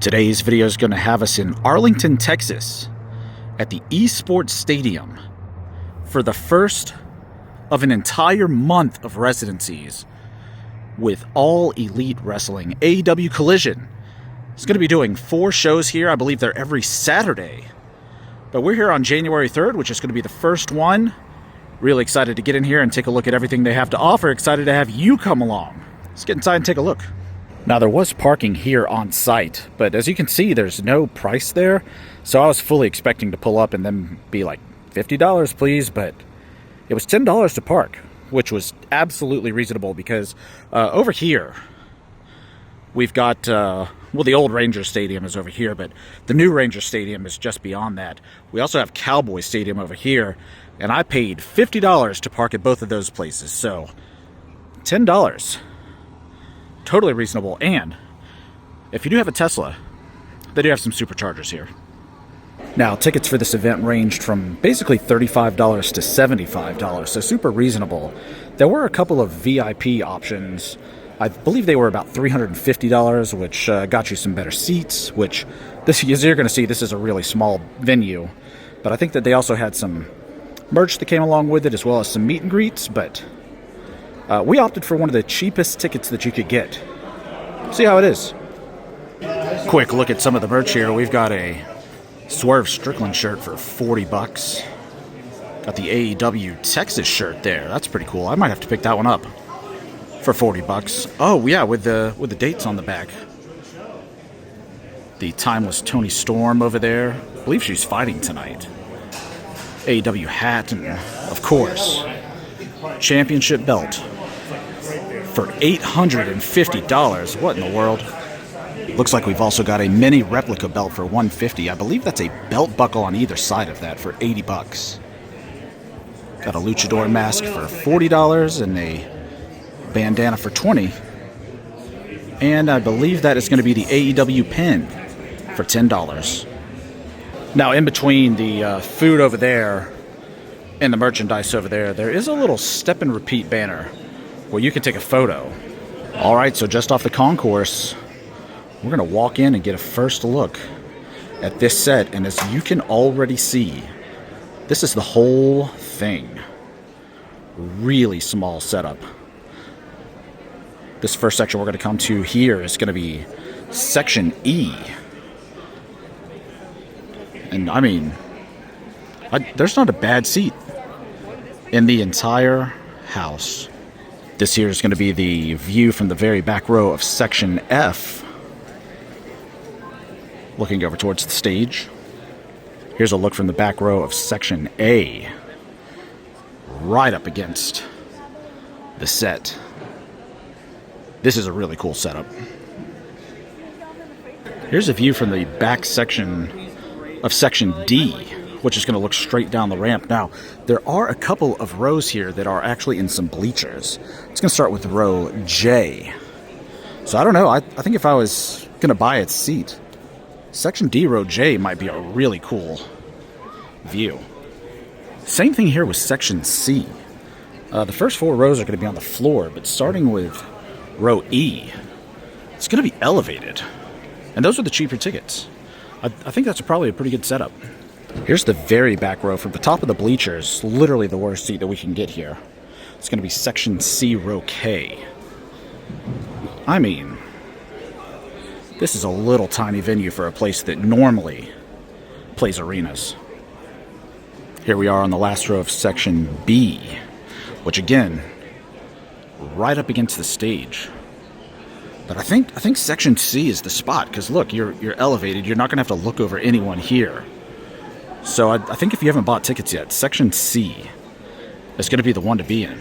Today's video is going to have us in Arlington, Texas at the Esports Stadium for the first of an entire month of residencies with All Elite Wrestling. AEW Collision is going to be doing 4 shows here. I believe they're every Saturday. But we're here on January 3rd, which is going to be the first one. Really excited to get in here and take a look at everything they have to offer. Excited to have you come along. Let's get inside and take a look. Now, there was parking here on site, but as you can see, there's no price there. So I was fully expecting to pull up and then be like, $50 please, but it was $10 to park, which was absolutely reasonable because over here, we've got, the old Ranger Stadium is over here, but the new Ranger Stadium is just beyond that. We also have Cowboy Stadium over here, and I paid $50 to park at both of those places, so $10. Totally reasonable. And if you do have a Tesla, they do have some superchargers here. Now, tickets for this event ranged from basically $35 to $75, so super reasonable. There were a couple of VIP options. I believe they were about $350, which got you some better seats, which, this, as you're going to see, this is a really small venue. But I think that they also had some merch that came along with it, as well as some meet and greets, but we opted for one of the cheapest tickets that you could get. See how it is. Quick look at some of the merch here. We've got a Swerve Strickland shirt for $40. Got the AEW Texas shirt there. That's pretty cool. I might have to pick that one up for $40. Oh yeah, with the dates on the back. The Timeless Toni Storm over there. I believe she's fighting tonight. AEW hat, and of course, championship belt for $850. What in the world? Looks like we've also got a mini replica belt for $150. I believe that's a belt buckle on either side of that for $80. Got a luchador mask for $40 and a bandana for $20. And I believe that is going to be the AEW pin for $10. Now, in between the food over there and the merchandise over there, there is a little step and repeat banner where you can take a photo. All right, so just off the concourse, we're going to walk in and get a first look at this set. And as you can already see, this is the whole thing. Really small setup. This first section we're going to come to here is going to be Section E. And I mean, there's not a bad seat in the entire house. This here is going to be the view from the very back row of Section F. Looking over towards the stage. Here's a look from the back row of Section A. Right up against the set. This is a really cool setup. Here's a view from the back section of Section D, which is going to look straight down the ramp. Now, there are a couple of rows here that are actually in some bleachers. It's going to start with row J. So I don't know. I think if I was going to buy its seat, Section D, row J might be a really cool view. Same thing here with Section C. The first 4 rows are going to be on the floor, but starting with row E, it's going to be elevated. And those are the cheaper tickets. I think that's probably a pretty good setup. Here's the very back row from the top of the bleachers, literally the worst seat that we can get here. It's going to be Section C, row K. I mean, this is a little tiny venue for a place that normally plays arenas. Here we are on the last row of Section B, which again, right up against the stage. But I think Section C is the spot, because look, you're elevated. You're not going to have to look over anyone here. So I think if you haven't bought tickets yet, Section C is going to be the one to be in.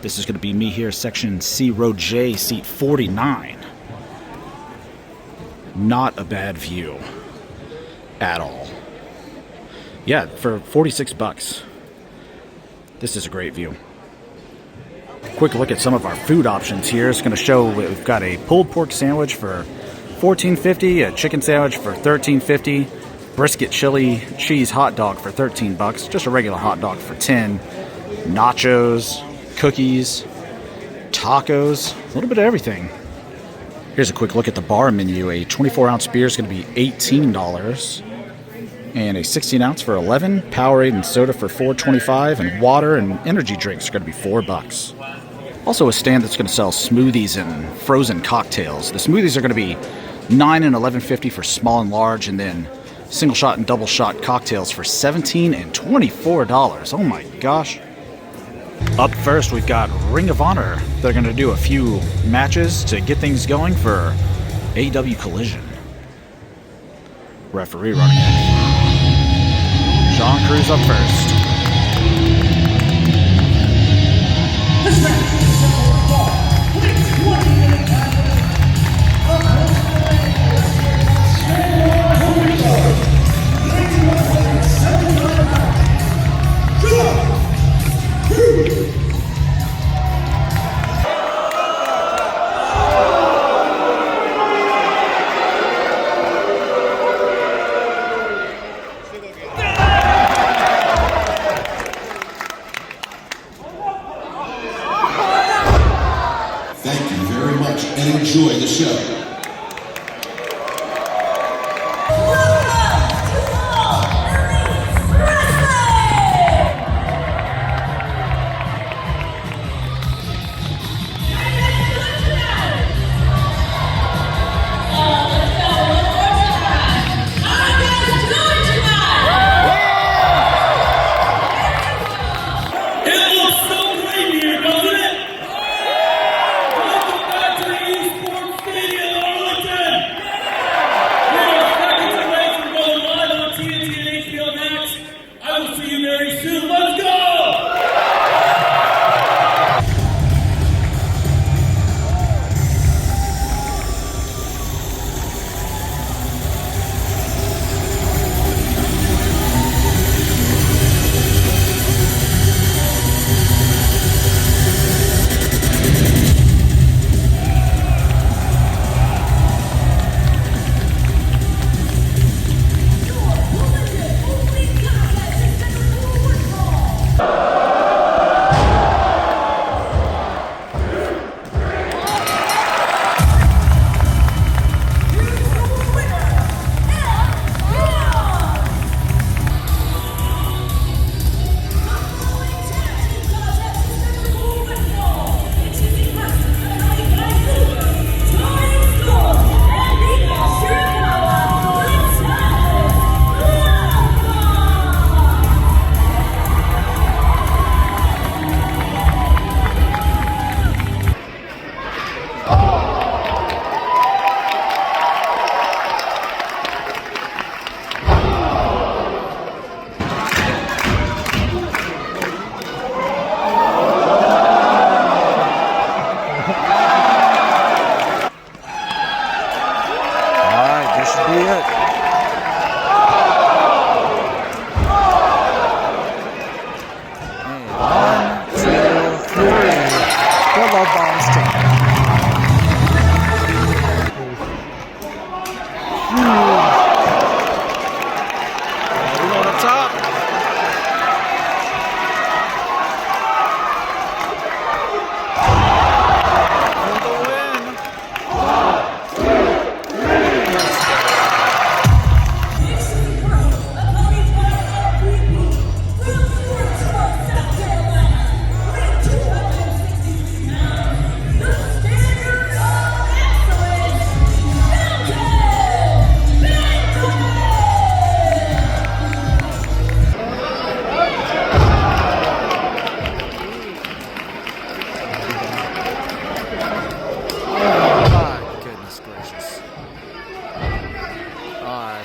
This is going to be me here, Section C, row J, seat 49. Not a bad view at all. Yeah, for $46, this is a great view. Quick look at some of our food options here. It's going to show we've got a pulled pork sandwich for $14.50, a chicken sandwich for $13.50, brisket chili cheese hot dog for $13, just a regular hot dog for $10, nachos, cookies, tacos, a little bit of everything. Here's a quick look at the bar menu. A 24-ounce beer is going to be $18, and a 16-ounce for $11. Powerade and soda for $4.25, and water and energy drinks are going to be $4. Also a stand that's going to sell smoothies and frozen cocktails. The smoothies are going to be $9 and $11.50 for small and large, and then single shot and double shot cocktails for $17 and $24. Oh my gosh. Up first, we've got Ring of Honor. They're going to do a few matches to get things going for AEW Collision. Referee running it. Sean Cruz up first. Thank you very much and enjoy the show.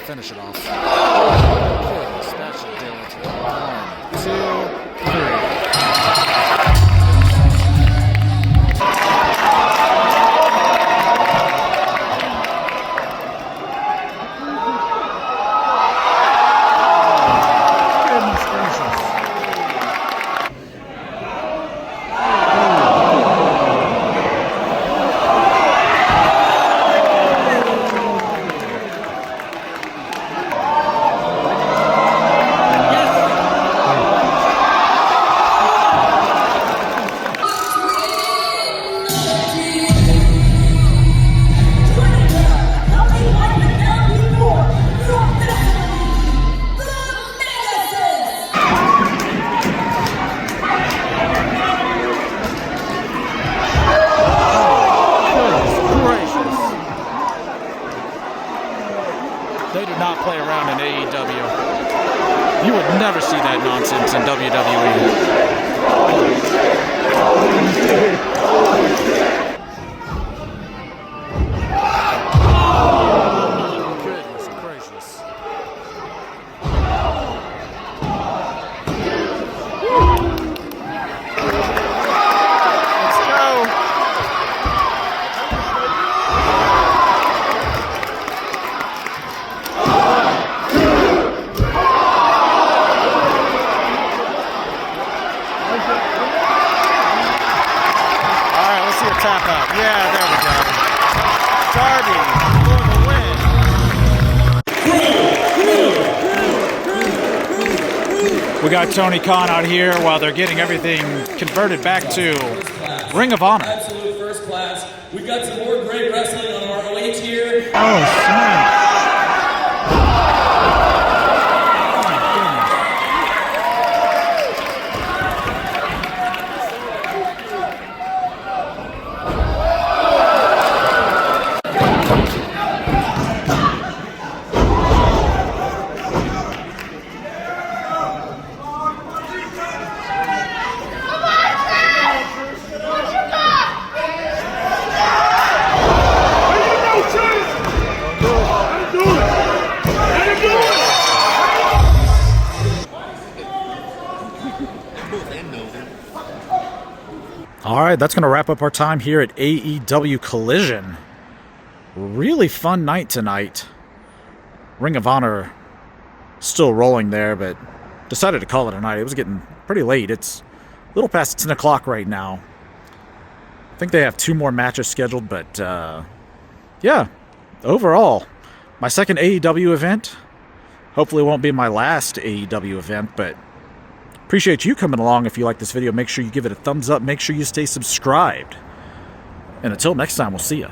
Finish it off. Goodness, that should do it. 1, 2, 3. Goodness gracious. They do not play around in AEW. You would never see that nonsense in WWE. Goodness gracious. Let's go. Alright, let's see a tap out. Yeah, there we go. Darby for the win. We got Tony Khan out here while they're getting everything converted back to Ring of Honor. Absolute first class. We've got some more great wrestling on our way here. Oh, snap. All right, that's going to wrap up our time here at AEW Collision. Really fun night tonight. Ring of Honor still rolling there, but decided to call it a night. It was getting pretty late. It's a little past 10 o'clock right now. I think they have 2 more matches scheduled, but yeah, overall, my second AEW event. Hopefully it won't be my last AEW event, but appreciate you coming along. If you like this video, make sure you give it a thumbs up. Make sure you stay subscribed. And until next time, we'll see ya.